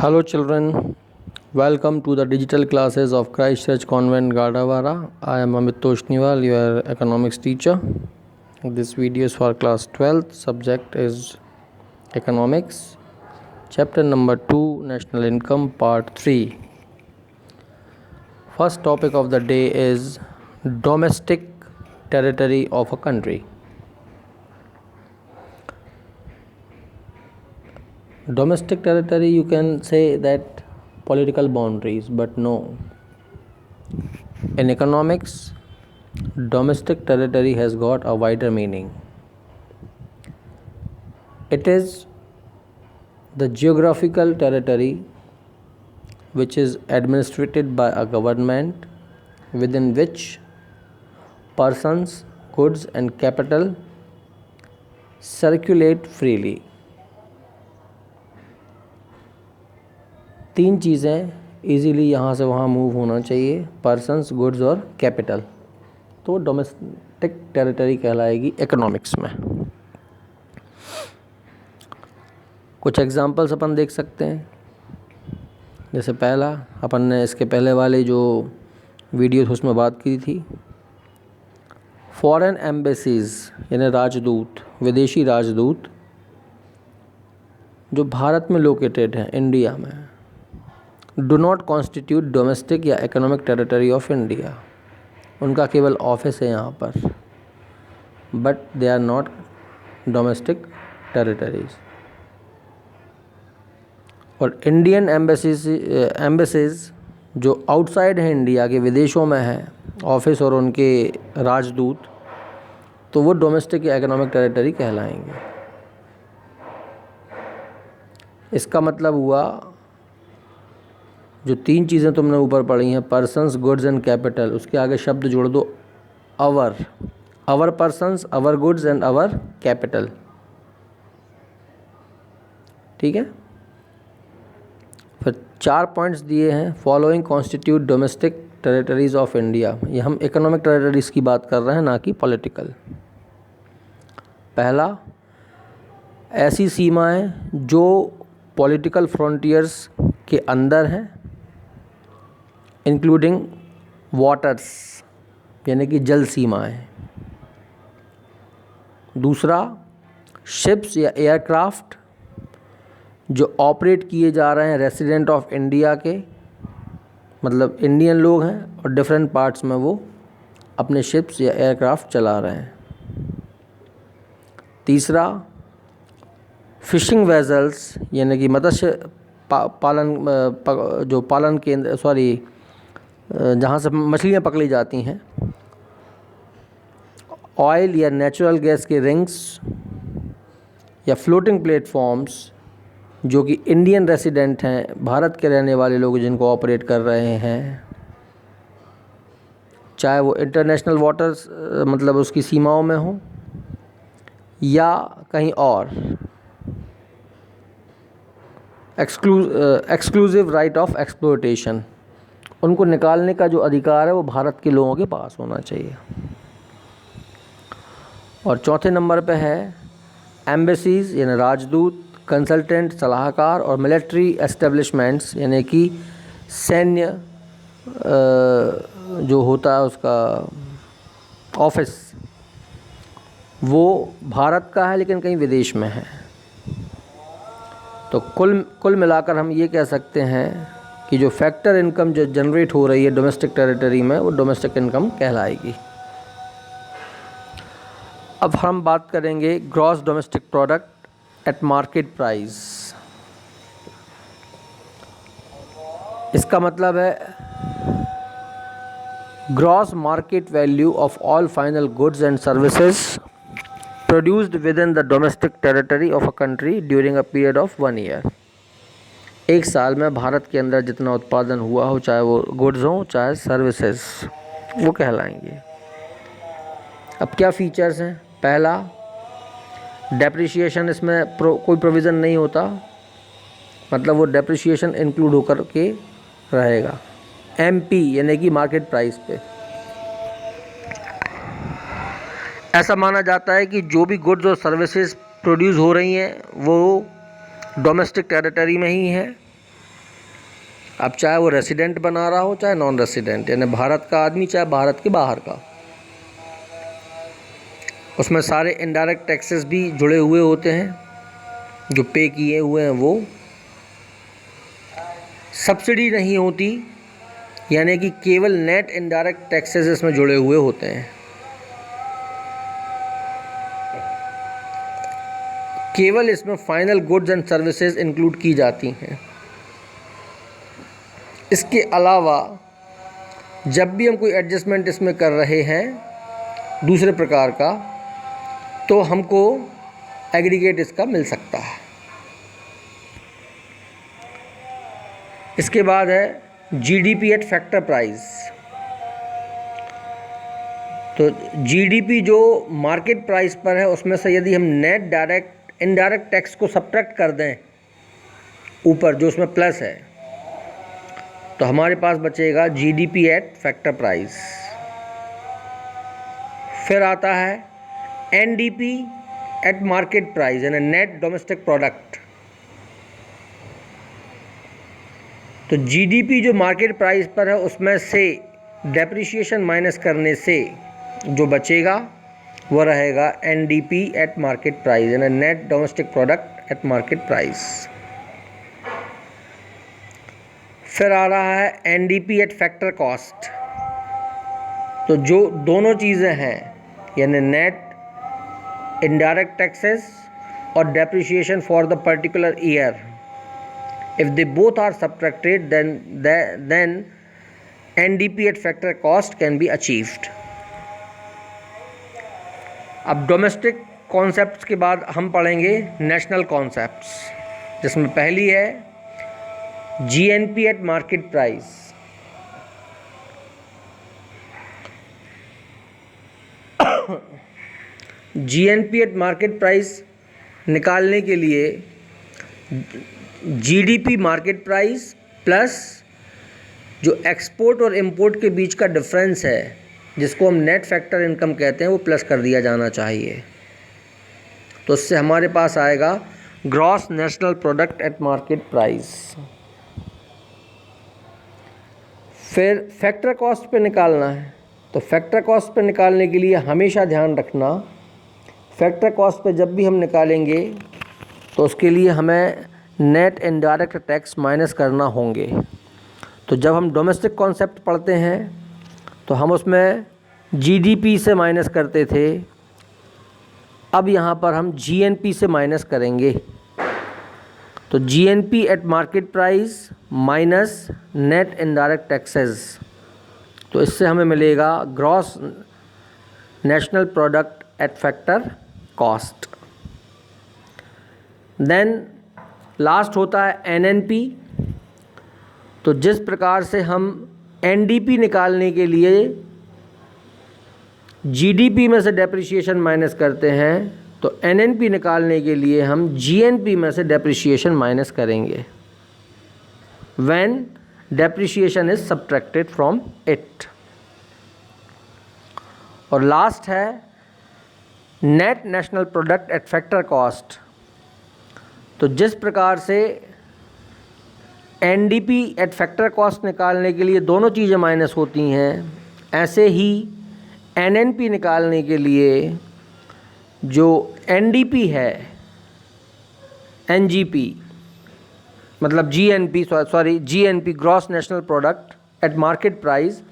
Hello children, welcome to the digital classes of Christ Church Convent Gardawara. I am Amit Toshniwal, your economics teacher. This video is for class 12th. Subject is economics. Chapter number 2, national income, part 3. First topic of the day is domestic territory of a country. Domestic territory, you can say that political boundaries, but no. In economics, domestic territory has got a wider meaning. It is the geographical territory which is administered by a government within which persons, goods and capital circulate freely. तीन चीज़ें easily यहाँ से वहाँ move होना चाहिए, persons, goods और capital, तो domestic territory कहलाएगी इकोनॉमिक्स में। कुछ एग्जांपल्स अपन देख सकते हैं। जैसे पहला, अपन ने इसके पहले वाले जो वीडियो थे उसमें बात की थी, फॉरेन एम्बेसीज यानी राजदूत, विदेशी राजदूत जो भारत में लोकेटेड हैं, इंडिया में, डू नॉट कॉन्स्टिट्यूट डोमेस्टिक या इकोनॉमिक टेरिटरी ऑफ इंडिया। उनका केवल ऑफिस है यहाँ पर, but they are not domestic territories. और इंडियन एम्बेसीज जो आउटसाइड हैं इंडिया के, विदेशों में हैं ऑफिस और उनके राजदूत, तो वो डोमेस्टिक या इकोनॉमिक टेरिटरी कहलाएंगे। इसका मतलब हुआ, जो तीन चीज़ें तुमने ऊपर पढ़ी हैं, पर्सन्स, गुड्स एंड कैपिटल, उसके आगे शब्द जोड़ दो our persons, our goods and our capital. ठीक है। फिर 4 पॉइंट्स दिए हैं, following constitute domestic territories of India. ये हम इकोनॉमिक टेरिटरीज की बात कर रहे हैं, ना कि पॉलिटिकल। पहला, ऐसी सीमाएं जो पॉलिटिकल फ्रंटियर्स के अंदर हैं, इंक्लूडिंग वाटर्स यानी कि जल सीमाएं। दूसरा, शिप्स या एयरक्राफ्ट जो ऑपरेट किए जा रहे हैं रेसिडेंट ऑफ इंडिया के, मतलब इंडियन लोग हैं और डिफरेंट पार्ट्स में वो अपने शिप्स या एयरक्राफ्ट चला रहे हैं। तीसरा, फिशिंग वेजल्स यानी कि मत्स्य पालन केंद्र, जहाँ से मछलियाँ पकड़ी जाती हैं, ऑयल या नेचुरल गैस के रिंग्स या फ्लोटिंग प्लेटफॉर्म्स जो कि इंडियन रेसिडेंट हैं, भारत के रहने वाले लोग जिनको ऑपरेट कर रहे हैं, चाहे वो इंटरनेशनल वाटर्स मतलब उसकी सीमाओं में हो या कहीं और। एक्सक्लूसिव राइट ऑफ एक्सप्लोइटेशन, उनको निकालने का जो अधिकार है वो भारत के लोगों के पास होना चाहिए। और चौथे नंबर पे है एम्बेसीज यानी राजदूत, कंसल्टेंट, सलाहकार और मिलिट्री एस्टेब्लिशमेंट्स यानी कि सैन्य जो होता है उसका ऑफिस, वो भारत का है लेकिन कहीं विदेश में है। तो कुल मिलाकर हम ये कह सकते हैं कि जो फैक्टर इनकम जो जनरेट हो रही है डोमेस्टिक टेरिटरी में, वो डोमेस्टिक इनकम कहलाएगी। अब हम बात करेंगे gross domestic product at market price. इसका मतलब है gross market value of all final goods and services produced within the domestic territory of a country during a period of 1 year। एक साल में भारत के अंदर जितना उत्पादन हुआ हो, चाहे वो गुड्स हो चाहे सर्विसेज, वो कहलाएंगे। अब क्या फीचर्स हैं? पहला, डेप्रिसिएशन, इसमें कोई प्रोविज़न नहीं होता, मतलब वो डेप्रिसिएशन इंक्लूड होकर के रहेगा। एमपी यानी कि मार्केट प्राइस पे। ऐसा माना जाता है कि जो भी गुड्स और सर्विसेज प्रोड्यूस हो रही हैं वो डोमेस्टिक टेरिटरी में ही है, अब चाहे वो रेसिडेंट बना रहा हो चाहे नॉन रेसिडेंट, यानी भारत का आदमी चाहे भारत के बाहर का, उसमें सारे इनडायरेक्ट टैक्सेस भी जुड़े हुए होते हैं जो पे किए हुए हैं वो। सब्सिडी नहीं होती, यानी कि केवल नेट इनडायरेक्ट टैक्सेस इसमें जुड़े हुए होते हैं। केवल इसमें final goods and services include की जाती हैं। इसके अलावा जब भी हम कोई एडजस्टमेंट इसमें कर रहे हैं दूसरे प्रकार का, तो हमको एग्रीगेट इसका मिल सकता है। इसके बाद है जीडीपी एट फैक्टर प्राइस। तो जीडीपी जो मार्केट प्राइस पर है उसमें से यदि हम नेट डायरेक्ट इनडायरेक्ट टैक्स को सब्ट्रैक्ट कर दें ऊपर जो उसमें प्लस है, तो हमारे पास बचेगा जीडीपी एट फैक्टर प्राइस। फिर आता है एनडीपी एट मार्केट प्राइस, यानी नेट डोमेस्टिक प्रोडक्ट। तो जीडीपी जो मार्केट प्राइस पर है उसमें से डेप्रिसिएशन माइनस करने से जो बचेगा वो रहेगा एनडीपी एट मार्केट प्राइस, यानी net domestic product at market price. फिर आ रहा है एनडीपी एट फैक्टर कॉस्ट। तो जो दोनों चीज़ें हैं यानी नेट इनडायरेक्ट टैक्सेस और depreciation for the particular year, if they both are subtracted then NDP at factor cost can be achieved। अब डोमेस्टिक कॉन्सेप्ट्स के बाद हम पढ़ेंगे नेशनल कॉन्सेप्ट्स, जिसमें पहली है GNP at market price. GNP at market price निकालने के लिए जीडीपी मार्केट प्राइस प्लस जो एक्सपोर्ट और इंपोर्ट के बीच का डिफरेंस है जिसको हम नेट फैक्टर इनकम कहते हैं वो प्लस कर दिया जाना चाहिए। तो उससे हमारे पास आएगा gross national product eight market price. फिर फैक्टर कॉस्ट पे निकालना है। तो फैक्टर कॉस्ट पे निकालने के लिए हमेशा ध्यान रखना, फैक्टर कॉस्ट पे जब भी हम निकालेंगे तो उसके लिए हमें नेट इनडायरेक्ट टैक्स माइनस करना होंगे। तो जब हम डोमेस्टिक कॉन्सेप्ट पढ़ते हैं तो हम उसमें जीडीपी से माइनस करते थे, अब यहाँ पर हम जीएनपी से माइनस करेंगे। तो GNP at market price minus net indirect taxes, तो इससे हमें मिलेगा gross national product at factor cost. Then last होता है एनएनपी। तो जिस प्रकार से हम एनडीपी निकालने के लिए जीडीपी में से डेप्रिसिएशन माइनस करते हैं, तो एनएनपी निकालने के लिए हम जीएनपी में से डेप्रिसिएशन माइनस करेंगे when depreciation is subtracted from it. और लास्ट है net national product at factor cost. तो जिस प्रकार से एनडीपी एट फैक्टर कॉस्ट निकालने के लिए दोनों चीज़ें माइनस होती हैं, ऐसे ही एनएनपी निकालने के लिए जो एनडीपी है एनजीपी मतलब GNP gross national product eight market price,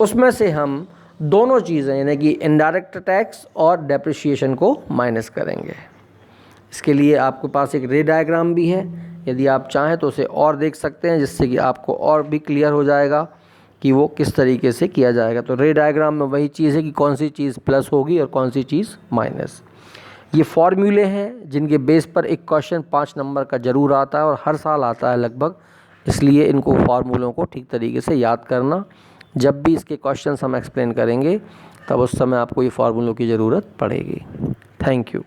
उसमें से हम दोनों चीज़ें यानी कि इनडायरेक्ट टैक्स और डेप्रिसिएशन को माइनस करेंगे। इसके लिए आपके पास एक रे डायग्राम भी है, यदि आप चाहें तो उसे और देख सकते हैं, जिससे कि आपको और भी क्लियर हो जाएगा कि वो किस तरीके से किया जाएगा। तो रे डायग्राम में वही चीज़ है कि कौन सी चीज़ प्लस होगी और कौन सी चीज़ माइनस। ये फॉर्मूले हैं जिनके बेस पर एक क्वेश्चन 5 नंबर का ज़रूर आता है और हर साल आता है लगभग, इसलिए इनको फार्मूलों को ठीक तरीके से याद करना। जब भी इसके क्वेश्चंस हम एक्सप्लेन करेंगे तब उस समय आपको ये फार्मूलों की ज़रूरत पड़ेगी। Thank you.